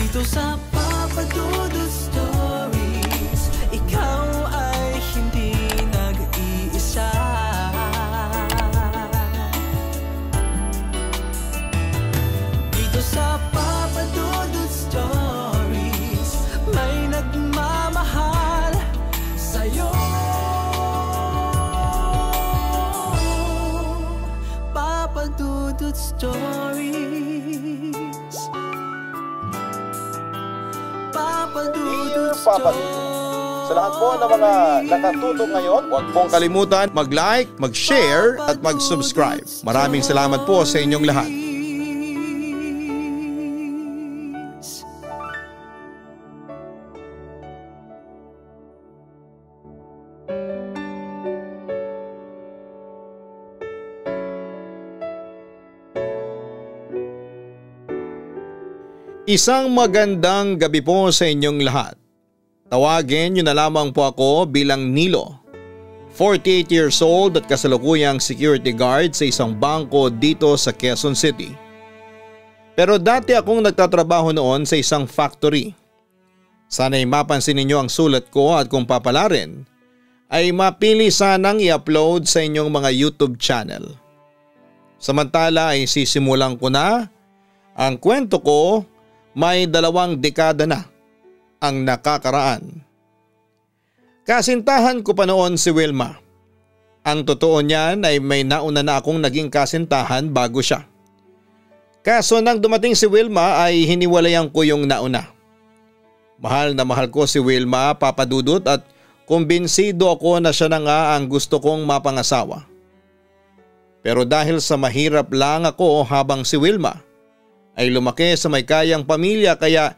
Dito sa Papa Dudut Stories, ikaw ay hindi nag-iisa. Dito sa Papa Dudut Stories, may nagmamahal sa'yo. Papa Dudut Stories. Papa Dudut. Sa lahat po ng mga nakatutok ngayon, huwag pong kalimutan mag-like, mag-share at mag-subscribe. Maraming salamat po sa inyong lahat. Isang magandang gabi po sa inyong lahat. Tawagin niyo na lamang po ako bilang Nilo, 48 years old at kasalukuyang security guard sa isang bangko dito sa Quezon City. Pero dati akong nagtatrabaho noon sa isang factory. Sana'y mapansin ninyo ang sulat ko at kung papalarin, ay mapili sanang i-upload sa inyong mga YouTube channel. Samantala ay sisimulan ko na ang kwento ko. May 2 dekada na ang nakakaraan. Kasintahan ko pa noon si Wilma. Ang totoo niyan ay may nauna na akong naging kasintahan bago siya. Kaso nang dumating si Wilma ay hiniwalayan ko yung nauna. Mahal na mahal ko si Wilma, Papa Dudut, at kumbinsido ako na siya na nga ang gusto kong mapangasawa. Pero dahil sa mahirap lang ako habang si Wilma ay lumaki sa may kayang pamilya, kaya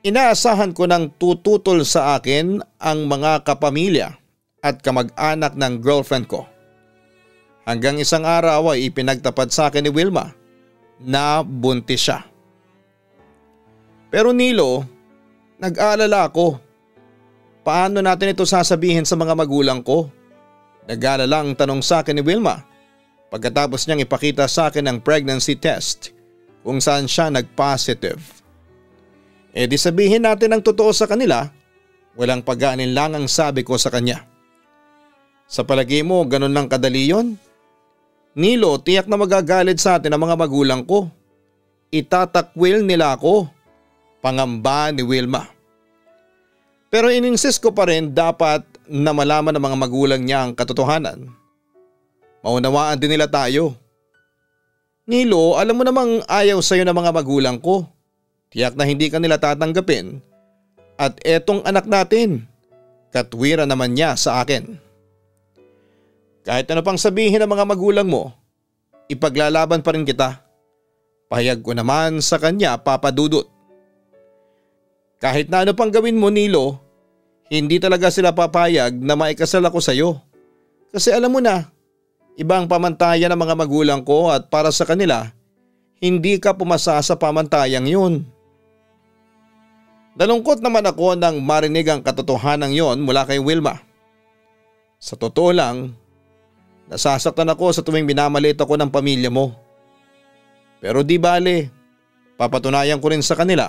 inaasahan ko ng tututol sa akin ang mga kapamilya at kamag-anak ng girlfriend ko. Hanggang isang araw ay ipinagtapat sa akin ni Wilma na buntis siya. Pero Nilo, nag-aalala ako. Paano natin ito sasabihin sa mga magulang ko? Nag-aalala ang tanong sa akin ni Wilma pagkatapos niyang ipakita sa akin ang pregnancy test kung saan siya nag-positive. E di sabihin natin ang totoo sa kanila, walang pag-aalinlang ang sabi ko sa kanya. Sa palagi mo, ganun lang kadali yun? Nilo, tiyak na magagalit sa atin ang mga magulang ko. Itatakwil nila ako. Pangamba ni Wilma. Pero ininsist ko pa rin dapat na malaman ng mga magulang niya ang katotohanan. Maunawaan din nila tayo. Nilo, alam mo namang ayaw sa'yo ng mga magulang ko. Tiyak na hindi ka nila tatanggapin. At etong anak natin, katwiran naman niya sa akin. Kahit ano pang sabihin ng mga magulang mo, ipaglalaban pa rin kita. Pahayag ko naman sa kanya, Papa Dudut. Kahit na ano pang gawin mo, Nilo, hindi talaga sila papayag na maikasal ako sa'yo. Kasi alam mo na, ibang pamantayan ng mga magulang ko at para sa kanila, hindi ka pumasa sa pamantayang yun. Nalungkot naman ako nang marinig ang katotohanan yon mula kay Wilma. Sa totoo lang, nasasaktan ako sa tuwing minamalit ako ng pamilya mo. Pero di bale, papatunayan ko rin sa kanila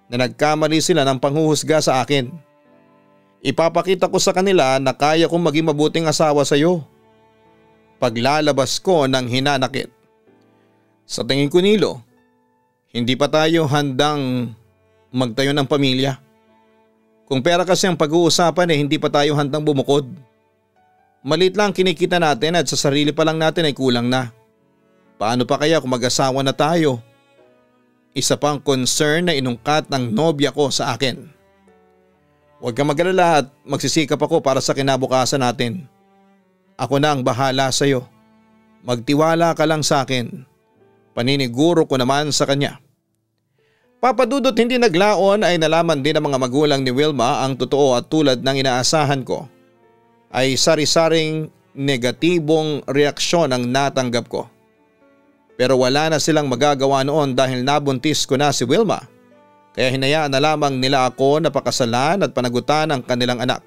na nagkamali sila ng panghuhusga sa akin. Ipapakita ko sa kanila na kaya kong maging mabuting asawa sa iyo. Paglalabas ko ng hinanakit. Sa tingin ko, Nilo, hindi pa tayo handang magtayo ng pamilya. Kung pera kasi ang pag-uusapan hindi pa tayo handang bumukod. Maliit lang kinikita natin at sa sarili pa lang natin ay kulang na. Paano pa kaya kung mag-asawa na tayo? Isa pang concern na inungkat ng nobya ko sa akin. Huwag kang mag-alala at magsisikap ako para sa kinabukasan natin. Ako na ang bahala sa iyo. Magtiwala ka lang sa akin. Paniniguro ko naman sa kanya. Papa Dudut, hindi naglaon ay nalaman din ng mga magulang ni Wilma ang totoo at tulad ng inaasahan ko ay sari-saring negatibong reaksyon ang natanggap ko. Pero wala na silang magagawa noon dahil nabuntis ko na si Wilma, kaya hinayaan na lamang nila ako na pakasalan at panagutan ang kanilang anak.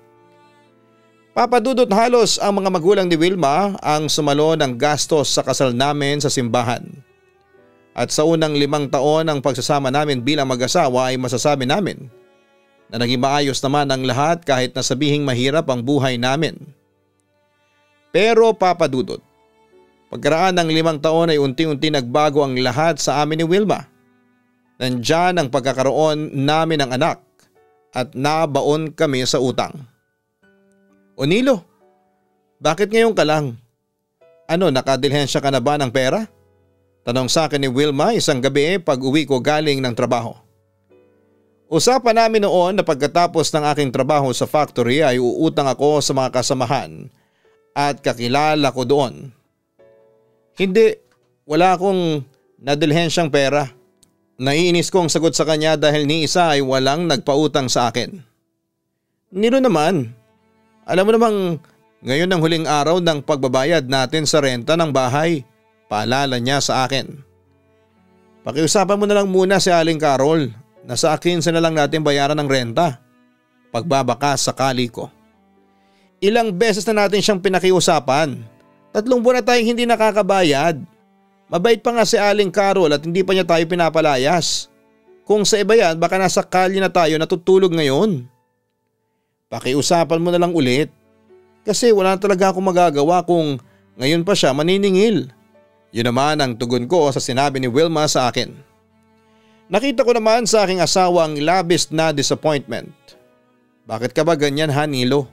Papa Dudut, halos ang mga magulang ni Wilma ang sumalo ng gastos sa kasal namin sa simbahan. At sa unang 5 taon ng pagsasama namin bilang mag-asawa ay masasabi namin na naging maayos naman ang lahat kahit na sabihing mahirap ang buhay namin. Pero Papa Dudut, pagkaraan ng 5 taon ay unti-unti nagbago ang lahat sa amin ni Wilma. Nandyan ang pagkakaroon namin ng anak at nabaon kami sa utang. O Nilo, bakit ngayon ka lang? Ano, nakadilhensya ka na ba ng pera? Tanong sa akin ni Wilma isang gabi pag uwi ko galing ng trabaho. Usapan namin noon na pagkatapos ng aking trabaho sa factory ay uutang ako sa mga kasamahan at kakilala ko doon. Hindi, wala akong nadilhensyang pera. Naiinis kong sagot sa kanya dahil ni isa ay walang nagpautang sa akin. Nilo naman, alam mo namang ngayon ang huling araw ng pagbabayad natin sa renta ng bahay. Paalala niya sa akin. Pakiusapan mo na lang muna si Aling Carol na sa akin na lang natin bayaran ng renta. Pagbabakas sakali ko. Ilang beses na natin siyang pinakiusapan. 3 buwan na tayong hindi nakakabayad. Mabait pa nga si Aling Carol at hindi pa niya tayo pinapalayas. Kung sa iba yan baka nasa kalye na tayo natutulog ngayon. Pakiusapan mo na lang ulit. Kasi wala talaga akong magagawa kung ngayon pa siya maniningil. Yun naman ang tugon ko sa sinabi ni Wilma sa akin. Nakita ko naman sa aking asawa ang labis na disappointment. Bakit ka ba ganyan ha Nilo?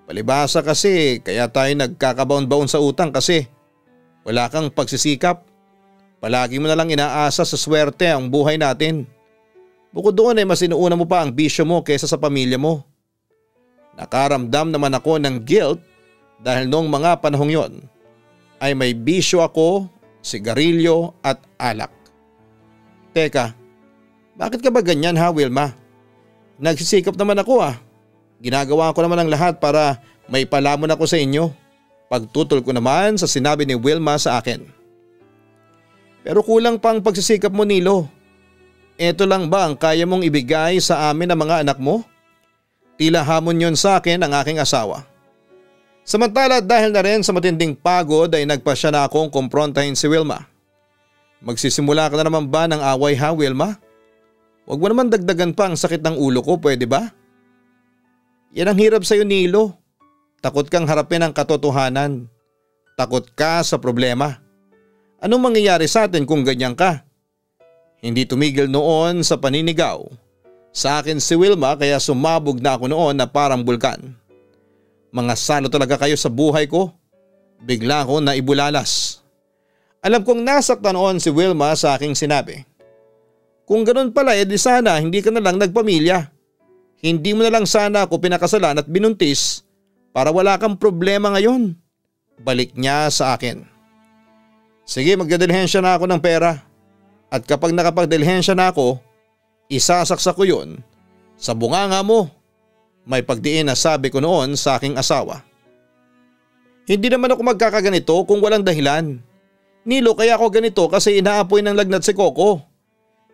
Palibasa kasi kaya tayo nagkakabaon-baon sa utang kasi wala kang pagsisikap. Palagi mo na lang inaasa sa swerte ang buhay natin. Bukod doon ay mas inuuna mo pa ang bisyo mo kaysa sa pamilya mo. Nakaramdam naman ako ng guilt dahil noong mga panahong yon ay may bisyo ako, sigarilyo at alak. Teka, bakit ka ba ganyan ha Wilma? Nagsisikap naman ako Ginagawa ko naman ang lahat para may palamon ako sa inyo. Pagtutol ko naman sa sinabi ni Wilma sa akin. Pero kulang pang pagsisikap mo Nilo. Ito lang ba ang kaya mong ibigay sa amin ng mga anak mo? Tila hamon yon sa akin ang aking asawa. Samantala dahil na rin sa matinding pagod ay nagpasya na akong kumprontahin si Wilma. Magsisimula ka na naman ba ng away ha Wilma? Huwag mo naman dagdagan pa ang sakit ng ulo ko, pwede ba? Yan ang hirap sa'yo Nilo. Takot kang harapin ang katotohanan. Takot ka sa problema. Anong mangyayari sa atin kung ganyan ka? Hindi tumigil noon sa paninigaw sa akin si Wilma kaya sumabog na ako noon na parang bulkan. Mga salo talaga kayo sa buhay ko. Bigla ko na ibulalas. Alam kong nasaktan noon si Wilma sa aking sinabi. Kung ganun pala di sana hindi ka na lang nagpamilya. Hindi mo na lang sana ako pinakasalan at binuntis para wala kang problema ngayon. Balik niya sa akin. Sige magdadilhensya na ako ng pera. At kapag nakapagdilhensya na ako, isasaksak ko yun sa bunganga mo. May pagdiin na sabi ko noon sa aking asawa. Hindi naman ako magkakaganito kung walang dahilan. Nilo kaya ako ganito kasi inaapoy ng lagnat si Coco.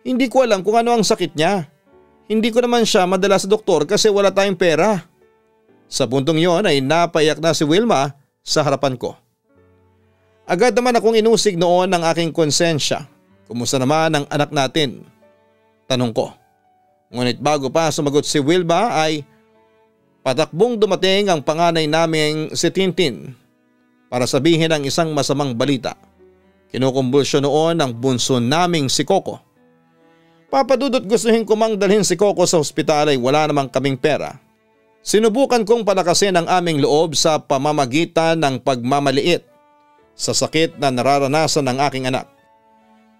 Hindi ko alam kung ano ang sakit niya. Hindi ko naman siya madala sa doktor kasi wala tayong pera. Sa puntong yon ay napayak na si Wilma sa harapan ko. Agad naman akong inusig noon ng aking konsensya. Kumusta naman ang anak natin? Tanong ko. Ngunit bago pa sumagot si Wilma ay patakbong dumating ang panganay naming si Tintin para sabihin ang isang masamang balita. Kinukumbulsyon noon ang bunso naming si Coco. Papadudot gustuhin ko mang dalhin si Coco sa ospital ay wala namang kaming pera. Sinubukan kong palakasin ang aming loob sa pamamagitan ng pagmamaliit sa sakit na nararanasan ng aking anak.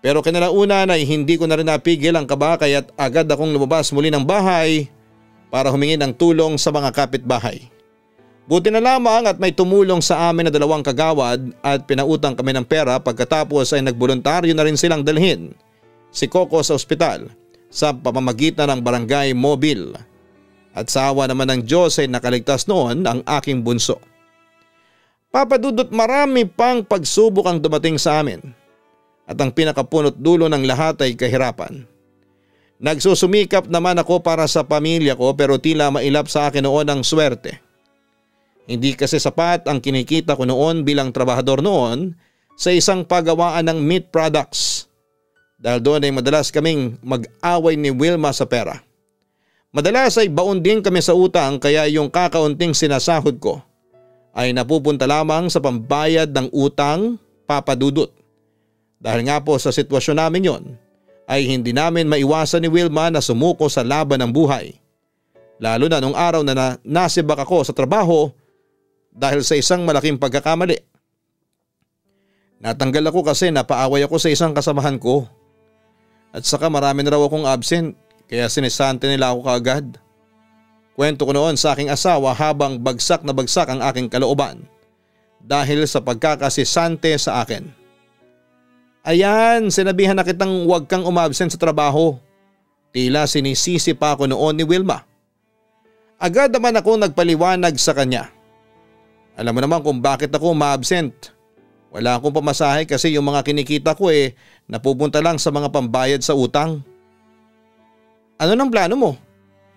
Pero kinalaunan ay hindi ko na rin napigil ang kaba kaya't agad akong lumabas muli ng bahay para humingi ng tulong sa mga kapitbahay. Buti na lamang at may tumulong sa amin na 2 kagawad at pinautang kami ng pera pagkatapos ay nagboluntaryo na rin silang dalhin si Coco sa ospital sa pamamagitan ng barangay mobile. At sa awa naman ng Diyos ay nakaligtas noon ang aking bunso. Papadudot marami pang pagsubok ang dumating sa amin. At ang pinakapunot dulo ng lahat ay kahirapan. Nagsusumikap naman ako para sa pamilya ko pero tila mailap sa akin noon ang swerte. Hindi kasi sapat ang kinikita ko noon bilang trabahador noon sa isang pagawaan ng meat products. dahil doon ay madalas kaming mag-away ni Wilma sa pera. Madalas ay baon din kami sa utang kaya yung kakaunting sinasahod ko ay napupunta lamang sa pambayad ng utang, Papa Dudut. Dahil nga po sa sitwasyon namin yon ay hindi namin maiwasan ni Wilma na sumuko sa laban ng buhay. Lalo na nung araw na nasibak ako sa trabaho dahil sa isang malaking pagkakamali. Natanggal ako kasi napaaway ako sa isang kasamahan ko. At saka marami na raw akong absent kaya sinisante nila ako kaagad. Kwento ko noon sa aking asawa habang bagsak na bagsak ang aking kalooban dahil sa pagkakasisante sa akin. Ayan, sinabihan na kitang huwag kang umabsent sa trabaho. Tila sinisisi pa ako noon ni Wilma. Agad naman ako nagpaliwanag sa kanya. Alam mo naman kung bakit ako umabsent. Wala akong pamasahe kasi yung mga kinikita ko napupunta lang sa mga pambayad sa utang. Ano nang plano mo?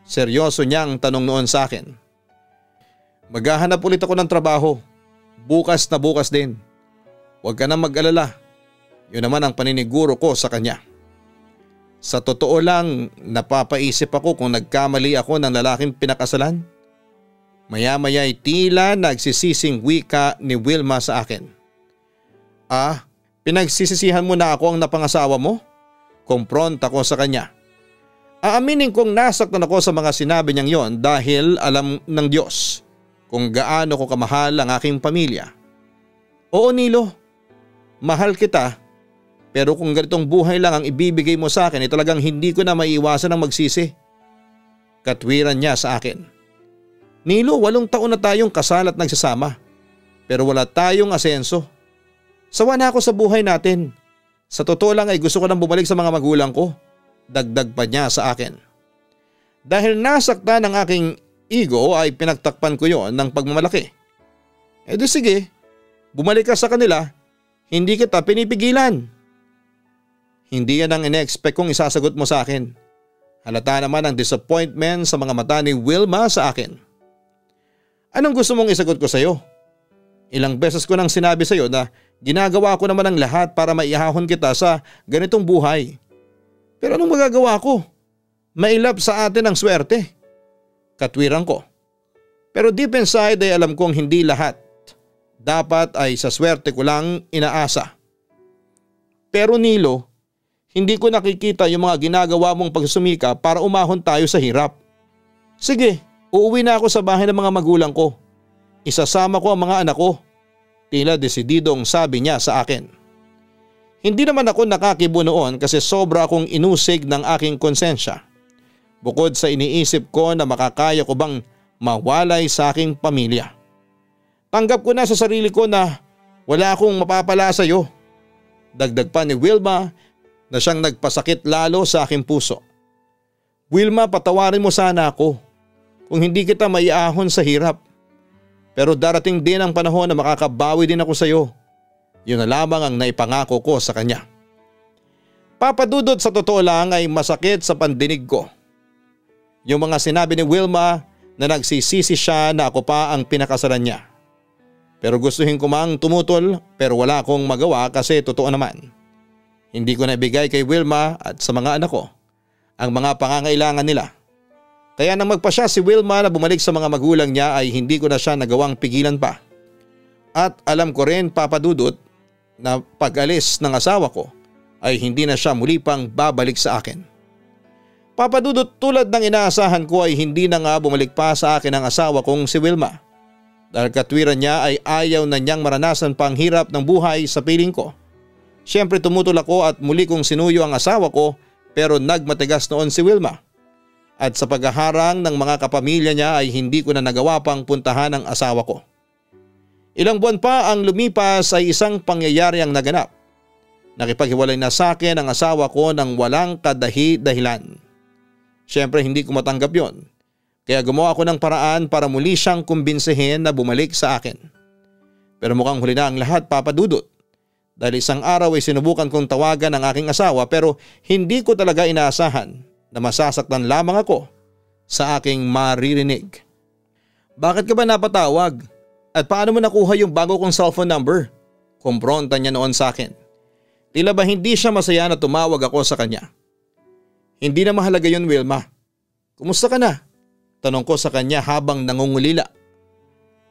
Seryoso niyang tanong noon sa akin. Maghahanap ulit ako ng trabaho. Bukas na bukas din. Huwag ka na mag-alala. Yun naman ang paniniguro ko sa kanya. Sa totoo lang, napapaisip ako kung nagkamali ako ng lalaking pinakasalan. Maya-maya ay tila nagsisising wika ni Wilma sa akin. Pinagsisisihan mo na ako ang napangasawa mo? Kumpronta ko sa kanya. Aaminin kong nasaktan ako sa mga sinabi niyang yon dahil alam ng Diyos kung gaano ko kamahal ang aking pamilya. Oo Nilo, mahal kita pero kung ganitong buhay lang ang ibibigay mo sa akin talagang hindi ko na maiiwasan ang magsisi. Katwiran niya sa akin. Nilo, 8 taon na tayong kasal at nagsasama pero wala tayong asenso. Sawa na ako sa buhay natin. Sa totoo lang ay gusto ko nang bumalik sa mga magulang ko. Dagdag pa niya sa akin. Dahil nasaktan ng aking ego ay pinagtakpan ko yon ng pagmamalaki. Di sige, bumalik ka sa kanila, hindi kita pinipigilan. Hindi yan ang ine-expect kong isasagot mo sa akin. Halata naman ang disappointment sa mga mata ni Wilma sa akin. Anong gusto mong isagot ko sa iyo? Ilang beses ko nang sinabi sa iyo na ginagawa ko naman ang lahat para maihahon kita sa ganitong buhay. Pero anong magagawa ko? Mailap sa atin ang swerte. Katwiran ko. Pero deep inside ay alam kong hindi lahat. Dapat ay sa swerte ko lang inaasa. Pero Nilo, hindi ko nakikita yung mga ginagawa mong pagsusumika para umahon tayo sa hirap. Sige, uuwi na ako sa bahay ng mga magulang ko. Isasama ko ang mga anak ko. Tila desididong sabi niya sa akin. Hindi naman ako nakakibo noon kasi sobra akong inusig ng aking konsensya. Bukod sa iniisip ko na makakaya ko bang mawalay sa aking pamilya. Tanggap ko na sa sarili ko na wala akong mapapala sa iyo. Dagdag pa ni Wilma na siyang nagpasakit lalo sa aking puso. Wilma, patawarin mo sana ako kung hindi kita maiahon sa hirap. Pero darating din ang panahon na makakabawi din ako sa iyo. Yun na lamang ang naipangako ko sa kanya. Papa Dudut, sa totoo lang ay masakit sa pandinig ko. Yung mga sinabi ni Wilma na nagsisisi siya na ako pa ang pinakasalan niya. Pero gustuhin ko mang tumutol pero wala akong magawa kasi totoo naman. Hindi ko naibigay kay Wilma at sa mga anak ko ang mga pangangailangan nila. Kaya nang magpasya si Wilma na bumalik sa mga magulang niya ay hindi ko na siya nagawang pigilan pa. At alam ko rin, Papa Dudut, na pag-alis ng asawa ko ay hindi na siya muli pang babalik sa akin. Papa Dudut, tulad ng inaasahan ko ay hindi na nga bumalik pa sa akin ang asawa kong si Wilma. Dahil katwiran niya ay ayaw na niyang maranasan pang hirap ng buhay sa piling ko. Siyempre tumutol ako at muli kong sinuyo ang asawa ko pero nagmatigas noon si Wilma. At sa paghaharang ng mga kapamilya niya ay hindi ko na nagawa pang puntahan ang asawa ko. Ilang buwan pa ang lumipas ay isang pangyayari ang naganap. Nakipaghiwalay na sa akin ang asawa ko ng walang kadahi-dahilan. Siyempre hindi ko matanggap yon. Kaya gumawa ako ng paraan para muli siyang kumbinsihin na bumalik sa akin. Pero mukhang huli na ang lahat, Papa Dudut. Dahil isang araw ay sinubukan kong tawagan ang aking asawa pero hindi ko talaga inaasahan na masasaktan lamang ako sa aking maririnig. Bakit ka ba napatawag? At paano mo nakuha yung bago kong cellphone number? Kumpronta niya noon sa akin. Tila ba hindi siya masaya na tumawag ako sa kanya. Hindi na mahalaga yun, Wilma. Kumusta ka na? Tanong ko sa kanya habang nangungulila.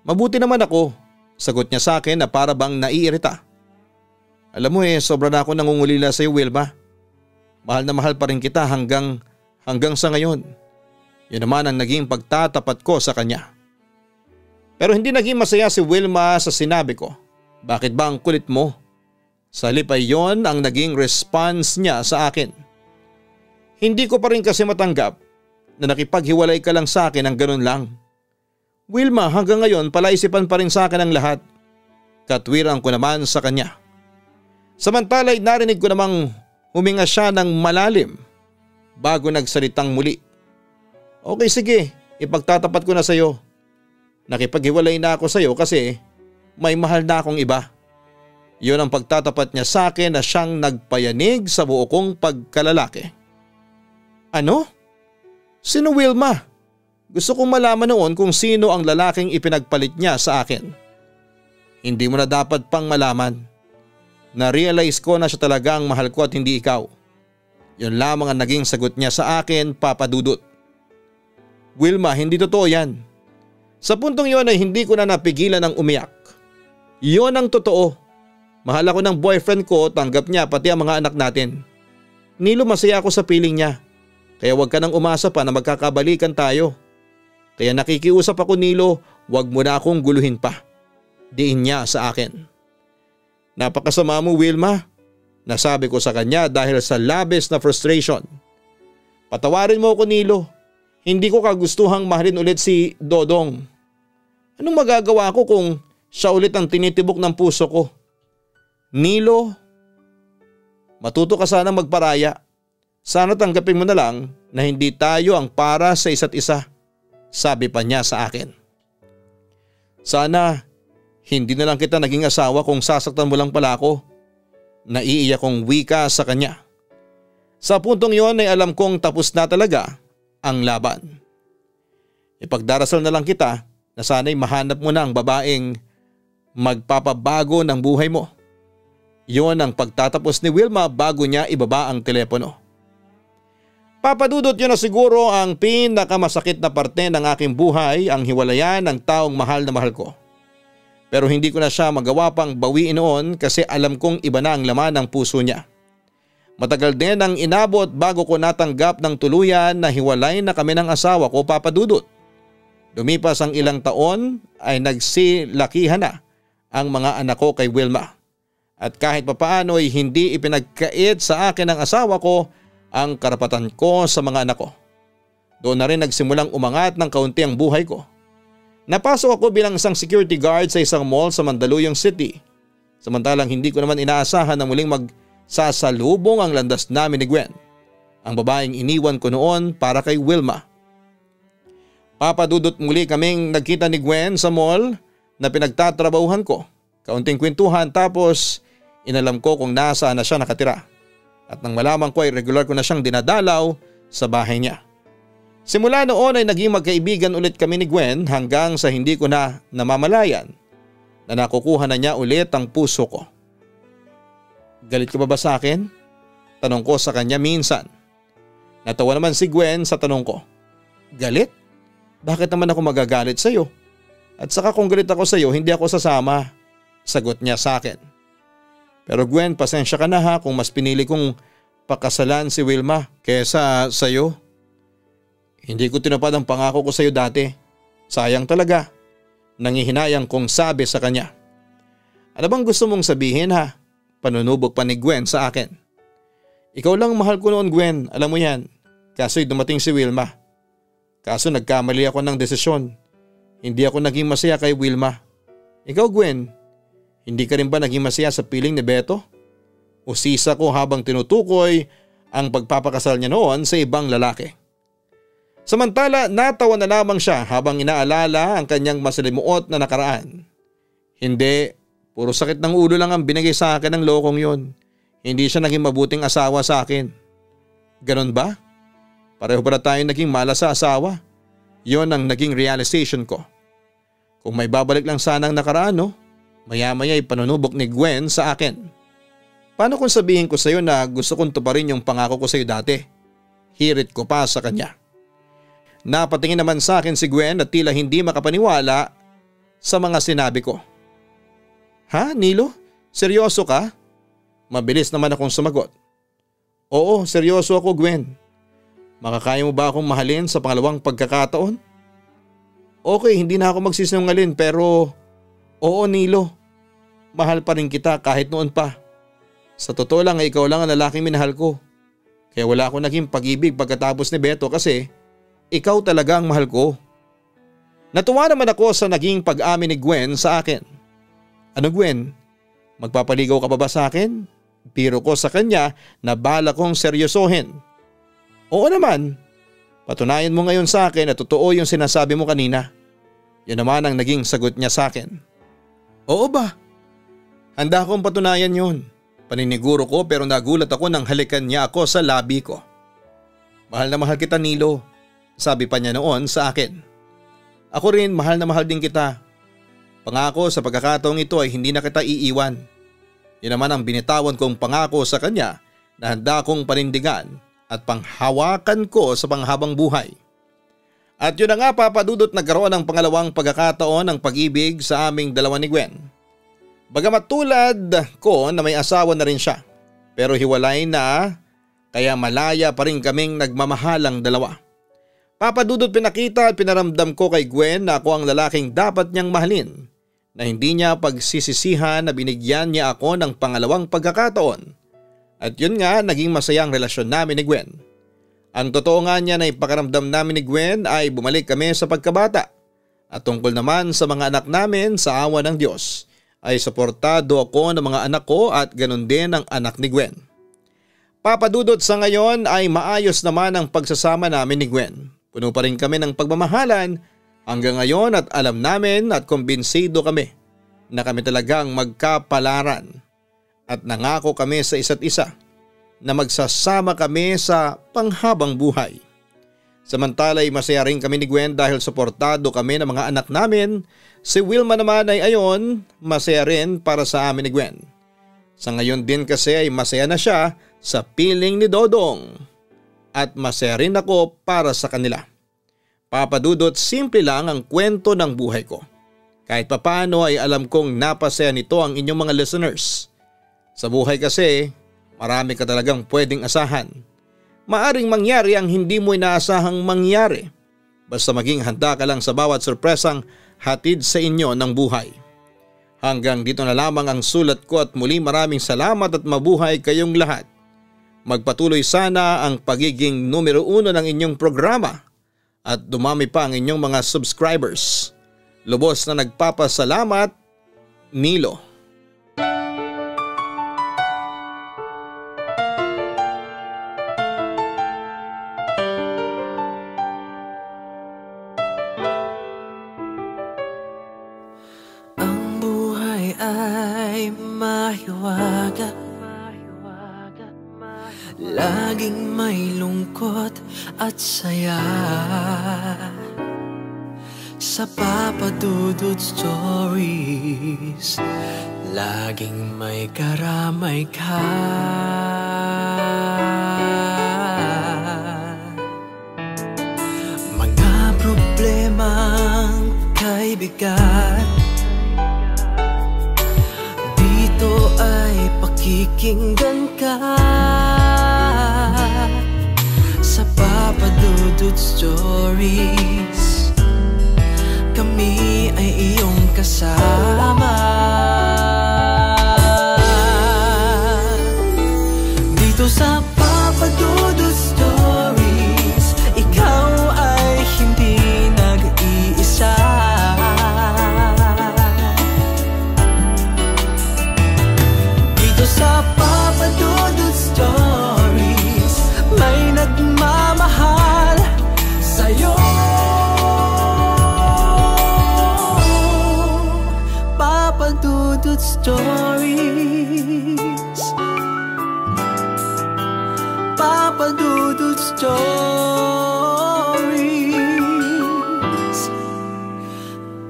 Mabuti naman ako, sagot niya sa akin na para bang naiirita. Alam mo sobra na ako nangungulila sa iyo, Wilma. Mahal na mahal pa rin kita hanggang sa ngayon. Yun naman ang naging pagtatapat ko sa kanya. Pero hindi naging masaya si Wilma sa sinabi ko. Bakit ba ang kulit mo? Sa halip ay yon ang naging response niya sa akin. Hindi ko pa rin kasi matanggap na nakipaghiwalay ka lang sa akin ng ganun lang. Wilma, hanggang ngayon palaisipan pa rin sa akin ang lahat. Katwiran ko naman sa kanya. Samantala'y narinig ko namang huminga siya ng malalim bago nagsalitang muli. Okay, sige, ipagtatapat ko na sa iyo. Nakipaghiwalay na ako sa iyo kasi may mahal na akong iba. Yun ang pagtatapat niya sa akin na siyang nagpayanig sa buo kong pagkalalaki. Ano? Sino Wilma? Gusto kong malaman noon kung sino ang lalaking ipinagpalit niya sa akin. Hindi mo na dapat pang malaman. Na-realize ko na siya talaga ang mahal ko at hindi ikaw. Yun lamang ang naging sagot niya sa akin, Papa Dudut. Wilma, hindi totoo yan. Sa puntong yun ay hindi ko na napigilan ng umiyak. Yun ang totoo. Mahal ako ng boyfriend ko, tanggap niya pati ang mga anak natin. Nilo, masaya ako sa piling niya. Kaya wag ka nang umasa pa na magkakabalikan tayo. Kaya nakikiusap ako, Nilo, wag mo na akong guluhin pa. Diin niya sa akin. Napakasama mo, Wilma. Nasabi ko sa kanya dahil sa labis na frustration. Patawarin mo ako, Nilo. Hindi ko kagustuhang mahalin ulit si Dodong. Anong magagawa ko kung siya ulit ang tinitibok ng puso ko? Nilo, matuto ka sana magparaya. Sana tanggapin mo na lang na hindi tayo ang para sa isa't isa. Sabi pa niya sa akin. Sana hindi na lang kita naging asawa kung sasaktan mo lang pala ako. Naiiyak kong wika sa kanya. Sa puntong yon ay alam kong tapos na talaga ang laban. Ipagdarasal na lang kita na sana'y mahanap mo na ang babaeng magpapabago ng buhay mo. Yon ang pagtatapos ni Wilma bago niya ibaba ang telepono. Papadudot, yun na siguro ang pinakamasakit na parte ng aking buhay, ang hiwalayan ng taong mahal na mahal ko. Pero hindi ko na siya magawa pang bawiin noon kasi alam kong iba na ang laman ng puso niya. Matagal din ang inabot bago ko natanggap ng tuluyan na hiwalay na kami ng asawa ko, Papadudot. Lumipas ang ilang taon ay nagsilakihan na ang mga anak ko kay Wilma. At kahit papaano ay hindi ipinagkait sa akin ng asawa ko ang karapatan ko sa mga anak ko. Doon na rin nagsimulang umangat ng kaunti ang buhay ko. Napasok ako bilang isang security guard sa isang mall sa Mandaluyong City. Samantalang hindi ko naman inaasahan na muling magsasalubong ang landas namin ni Gwen, ang babaeng iniwan ko noon para kay Wilma. Papadudot, muli kaming nagkita ni Gwen sa mall na pinagtatrabahuhan ko. Kaunting kwentuhan tapos inalam ko kung nasaan na siya nakatira. At nang malaman ko ay regular ko na siyang dinadalaw sa bahay niya. Simula noon ay naging magkaibigan ulit kami ni Gwen hanggang sa hindi ko na namamalayan na nakukuha na niya ulit ang puso ko. Galit ka ba sa akin? Tanong ko sa kanya minsan. Natawa naman si Gwen sa tanong ko. Galit? Bakit naman ako magagalit sa iyo? At saka kung galit ako sa iyo, hindi ako sasama. Sagot niya sa akin. Pero Gwen, pasensya ka na ha kung mas pinili kong pakasalan si Wilma kesa sa iyo. Hindi ko tinupad ang pangako ko sa iyo dati. Sayang talaga. Nangihinayang kong sabi sa kanya. Ano bang gusto mong sabihin ha? Panunubok pa ni Gwen sa akin. Ikaw lang mahal ko noon, Gwen, alam mo yan. Kaso'y dumating si Wilma. Kaso nagkamali ako ng desisyon. Hindi ako naging masaya kay Wilma. Ikaw, Gwen, hindi ka rin ba naging masaya sa piling ni Beto? O sisa ko habang tinutukoy ang pagpapakasal niya noon sa ibang lalaki. Samantala, natawa na lamang siya habang inaalala ang kanyang masalimuot na nakaraan. Hindi, puro sakit ng ulo lang ang binigay sa akin ng lokong yon. Hindi siya naging mabuting asawa sa akin. Ganon ba? Pareho para tayong naging malas sa asawa. Yon ang naging realization ko. Kung may babalik lang sana ang nakaraan, no? Maya-maya ay panunubok ni Gwen sa akin. Paano kung sabihin ko sa'yo na gusto kong tuparin yung pangako ko sa'yo dati? Hirit ko pa sa kanya. Napatingin naman sa akin si Gwen at tila hindi makapaniwala sa mga sinabi ko. Ha, Nilo? Seryoso ka? Mabilis naman akong sumagot. Oo, seryoso ako, Gwen. Makakaya mo ba akong mahalin sa pangalawang pagkakataon? Okay, hindi na ako magsisinungaling pero oo, Nilo. Mahal pa rin kita kahit noon pa. Sa totoo lang ay ikaw lang ang lalaking minahal ko. Kaya wala akong naging pag-ibig pagkatapos ni Beto kasi ikaw talaga ang mahal ko. Natuwa naman ako sa naging pag-amin ni Gwen sa akin. Ano, Gwen? Magpapaligaw ka pa ba sa akin? Biro ko sa kanya na bala kong seryosohin. Oo naman. Patunayan mo ngayon sa akin na totoo yung sinasabi mo kanina. Yun naman ang naging sagot niya sa akin. Oo ba? Handa akong patunayan yun. Paniniguro ko pero nagulat ako nang halikan niya ako sa labi ko. Mahal na mahal kita, Nilo. Sabi pa niya noon sa akin. Ako rin, mahal na mahal din kita. Pangako sa pagkakataong ito ay hindi na kita iiwan. Yun naman ang binitawan kong pangako sa kanya na handa kong panindigan at panghawakan ko sa panghabang buhay. At yun na nga, Papa Dudut, nagkaroon ng pangalawang pagkakataon ng pag-ibig sa aming dalawa ni Gwen. Bagamat tulad ko na may asawa na rin siya, pero hiwalay na kaya malaya pa rin kaming nagmamahalang dalawa. Papa Dudut, pinakita at pinaramdam ko kay Gwen na ako ang lalaking dapat niyang mahalin, na hindi niya pagsisisihan na binigyan niya ako ng pangalawang pagkakataon. At yun nga, naging masayang relasyon namin ni Gwen. Ang totoo nga niya na ipakaramdam namin ni Gwen ay bumalik kami sa pagkabata. At tungkol naman sa mga anak namin, sa awa ng Diyos ay suportado ako ng mga anak ko at ganun din ang anak ni Gwen. Papa Dudut, sa ngayon ay maayos naman ang pagsasama namin ni Gwen. Puno pa rin kami ng pagmamahalan hanggang ngayon at alam namin at kumbinsido kami na kami talagang magkapalaran. At nangako kami sa isa't isa na magsasama kami sa panghabang buhay. Samantala ay masaya rin kami ni Gwen dahil suportado kami ng mga anak namin. Si Wilma naman ay ayon, masaya rin para sa amin ni Gwen. Sa ngayon din kasi ay masaya na siya sa piling ni Dodong. At masaya rin ako para sa kanila. Papa Dudut, simple lang ang kwento ng buhay ko. Kahit papano ay alam kong napasaya nito ang inyong mga listeners. Sa buhay kasi, marami ka talagang pwedeng asahan. Maaring mangyari ang hindi mo inaasahang mangyari. Basta maging handa ka lang sa bawat sorpresang hatid sa inyo ng buhay. Hanggang dito na lamang ang sulat ko at muli maraming salamat at mabuhay kayong lahat. Magpatuloy sana ang pagiging numero 1 ng inyong programa at dumami pa ang inyong mga subscribers. Lubos na nagpapasalamat, Nilo. Laging may lungkot at saya sa Papa Dudut Stories. Laging may karamay ka. Mga problemang kay bigat, dito ay pakikinggan ka. Sa Papa Dudut Stories, kami ay iyong kasama. Dito sa Papa Dudut Stories, ikaw ay hindi nag-iisa. Dito sa Papa Dudut Stories, may nagmamahal sa'yo. Papa Dudut Stories, Papa Dudut Stories,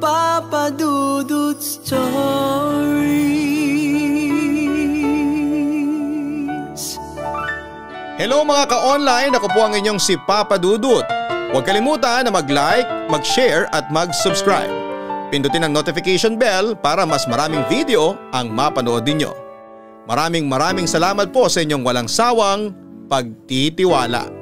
Papa Dudut Stories. Hello mga ka-online, ako po ang inyong si Papa Dudut. Huwag kalimutan na mag-like, mag-share at mag-subscribe. Pindutin ang notification bell para mas maraming video ang mapanood ninyo. Maraming salamat po sa inyong walang sawang pagtitiwala.